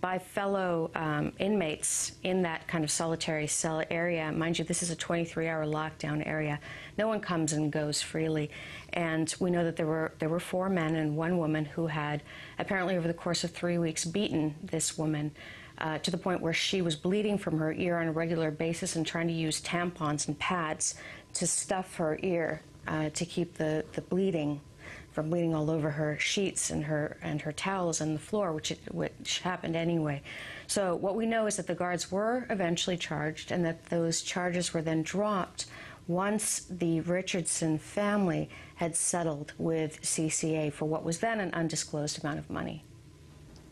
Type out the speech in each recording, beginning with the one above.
by fellow inmates in that kind of solitary cell area. Mind you, this is a 23-hour lockdown area. No one comes and goes freely. And we know that there were 4 men and 1 woman who had, apparently over the course of 3 weeks, beaten this woman to the point where she was bleeding from her ear on a regular basis and trying to use tampons and pads to stuff her ear to keep the bleeding from bleeding all over her sheets and her towels and the floor, which happened anyway. So what we know is that the guards were eventually charged, and that those charges were then dropped once the Richardson family had settled with CCA for what was then an undisclosed amount of money.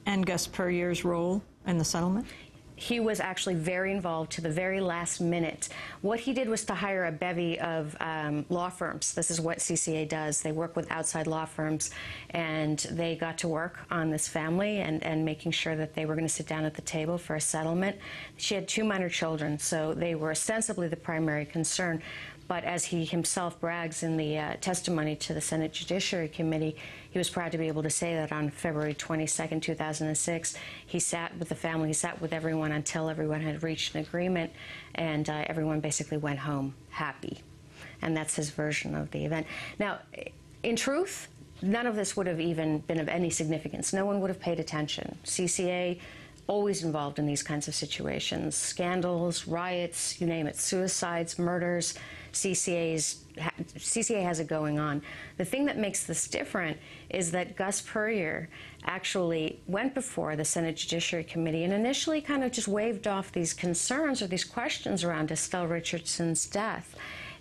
And Gus Puryear's role in the settlement? He was actually very involved to the very last minute. What he did was to hire a bevy of law firms. This is what CCA does. They work with outside law firms, and they got to work on this family and making sure that they were going to sit down at the table for a settlement. She had 2 minor children, so they were ostensibly the primary concern. But as he himself brags in the testimony to the Senate Judiciary Committee, he was proud to be able to say that on February 22nd, 2006, he sat with the family, he sat with everyone until everyone had reached an agreement, and everyone basically went home happy. And that's his version of the event. Now, in truth, none of this would have even been of any significance. No one would have paid attention. CCA always involved in these kinds of situations. Scandals, riots, you name it, suicides, murders. CCA has it going on. The thing that makes this different is that Gus Puryear actually went before the Senate Judiciary Committee and initially kind of just waved off these concerns or these questions around Estelle Richardson's death.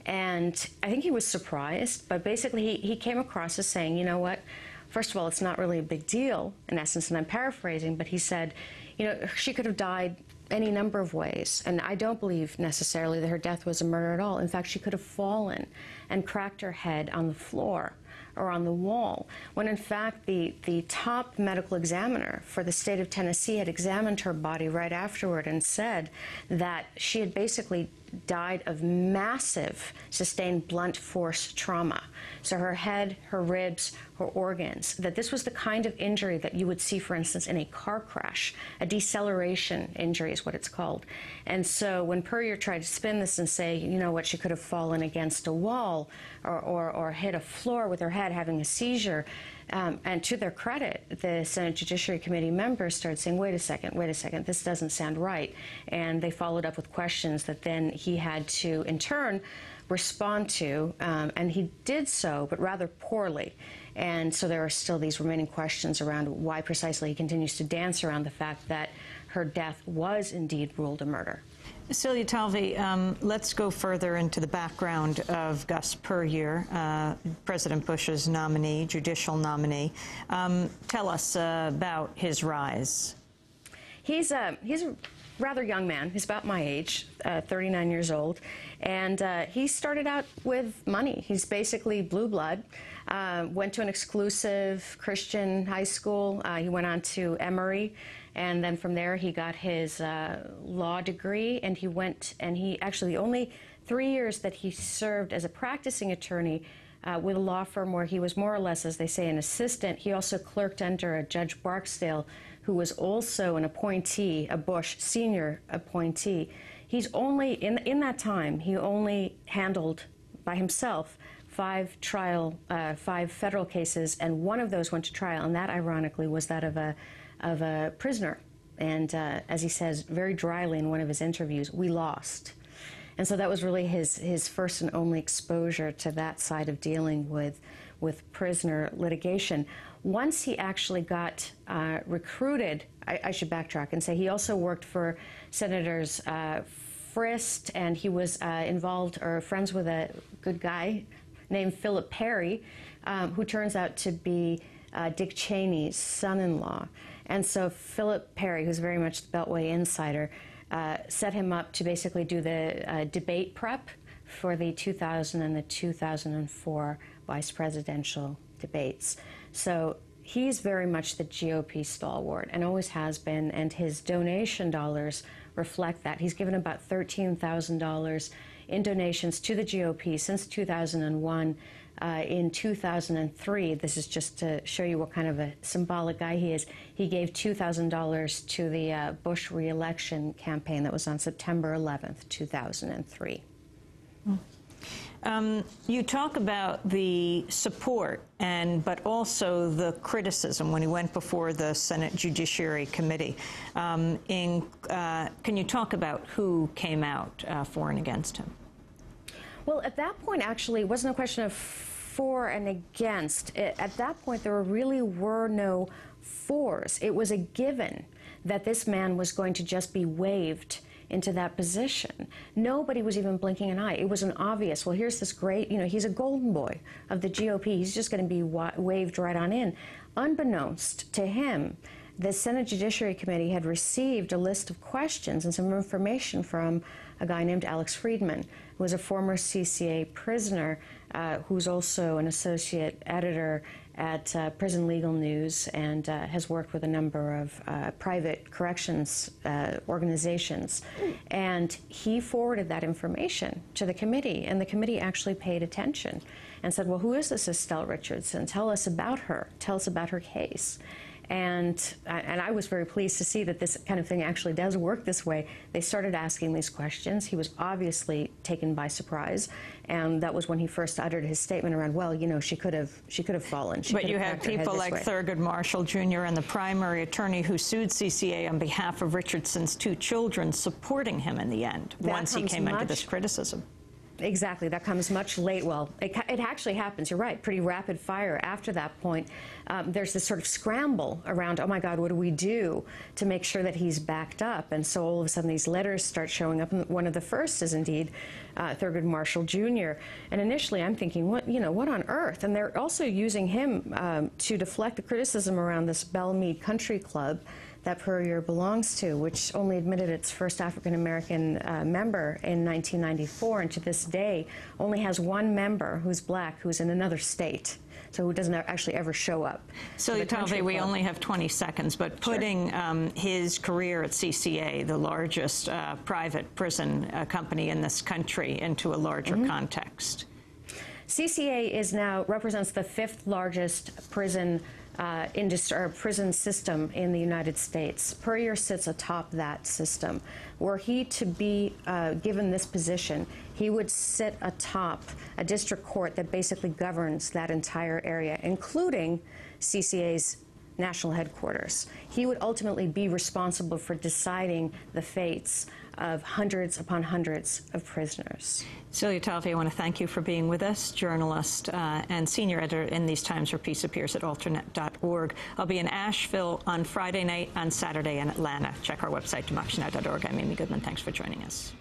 And I think he was surprised, but basically he came across as saying, you know what, first of all, it's not really a big deal, in essence, and I'm paraphrasing, but he said, you know, she could have died any number of ways, and I don't believe necessarily that her death was a murder at all. In fact, she could have fallen and cracked her head on the floor or on the wall, when in fact the top medical examiner for the state of Tennessee had examined her body right afterward and said that she had basically died of massive sustained blunt force trauma. So her head, her ribs, her organs, that this was the kind of injury that you would see, for instance, in a car crash. A deceleration injury is what it's called. And so when Puryear tried to spin this and say, you know what, she could have fallen against a wall or hit a floor with her head having a seizure, and to their credit, the Senate Judiciary Committee members started saying, wait a second, this doesn't sound right. And they followed up with questions that then he had to, in turn, respond to, and he did so, but rather poorly. And so there are still these remaining questions around why precisely he continues to dance around the fact that her death was indeed ruled a murder. Silja Talvi, let's go further into the background of Gus Puryear, President Bush's nominee, judicial nominee. Tell us about his rise. He's a rather young man. He's about my age, 39 years old, and he started out with money. He's basically blue blood. Went to an exclusive Christian high school. He went on to Emory, and then from there he got his law degree, and he went, and he actually, the only 3 years that he served as a practicing attorney with a law firm where he was more or less, as they say, an assistant. He also clerked under a Judge Barksdale, who was also an appointee, a Bush senior appointee. He's only, in that time, he only handled by himself 5 federal cases, and one of those went to trial, and that, ironically, was that of a prisoner. And as he says very dryly in one of his interviews, we lost. And so that was really his first and only exposure to that side of dealing with prisoner litigation. Once he actually got recruited, I should backtrack and say he also worked for Senators Frist, and he was involved or friends with a good guy named Philip Perry, who turns out to be Dick Cheney's son-in-law. And so Philip Perry, who's very much the Beltway insider, set him up to basically do the debate prep for the 2000 and the 2004 vice presidential debates. So he's very much the GOP stalwart and always has been, and his donation dollars reflect that. He's given about $13,000 in donations to the GOP since 2001, in 2003. This is just to show you what kind of a symbolic guy he is. He gave $2,000 to the Bush re-election campaign that was on September 11th, 2003. You talk about the support but also the criticism when he went before the Senate Judiciary Committee. Can you talk about who came out for and against him? Well, at that point, actually, it wasn't a question of for and against. At that point, there really were no fors. It was a given that this man was going to just be waived into that position. Nobody was even blinking an eye. It was an obvious, well, here's this great, he's a golden boy of the GOP. He's just going to be waved right on in. Unbeknownst to him, the Senate Judiciary Committee had received a list of questions and some information from a guy named Alex Friedman, who was a former CCA prisoner, who's also an associate editor at Prison Legal News and has worked with a number of private corrections organizations. And he forwarded that information to the committee, and the committee actually paid attention and said, well, who is this Estelle Richardson? Tell us about her. Tell us about her case. And I was very pleased to see that this kind of thing actually does work this way. They started asking these questions. He was obviously taken by surprise, and that was when he first uttered his statement around, well, she could have fallen. But you have people like Thurgood Marshall Jr. and the primary attorney who sued CCA on behalf of Richardson's two children supporting him in the end once he came into this criticism. Exactly. That comes much late. Well, it actually happens. You're right. Pretty rapid fire after that point. There's this sort of scramble around, oh, my God, what do we do to make sure that he's backed up? And so all of a sudden these letters start showing up. And one of the first is indeed Thurgood Marshall Jr. And initially I'm thinking, what on earth? And they're also using him to deflect the criticism around this Belmead Country Club that Puryear belongs to, which only admitted its first African-American member in 1994, and to this day only has one member who's black, who's in another state, so who doesn't actually ever show up. Silja Talvi, we only have 20 seconds, but putting his career at CCA, the largest private prison company in this country, into a larger context. CCA represents the 5th largest prison industry or prison system in the United States. Puryear sits atop that system. Were he to be given this position, he would sit atop a district court that basically governs that entire area, including CCA's national headquarters. He would ultimately be responsible for deciding the fates of hundreds upon hundreds of prisoners. Silja Talvi, I want to thank you for being with us, journalist and senior editor in These Times. Her piece appears at alternate.org. I'll be in Asheville on Friday night, on Saturday in Atlanta. Check our website, democracynow.org. I'm Amy Goodman. Thanks for joining us.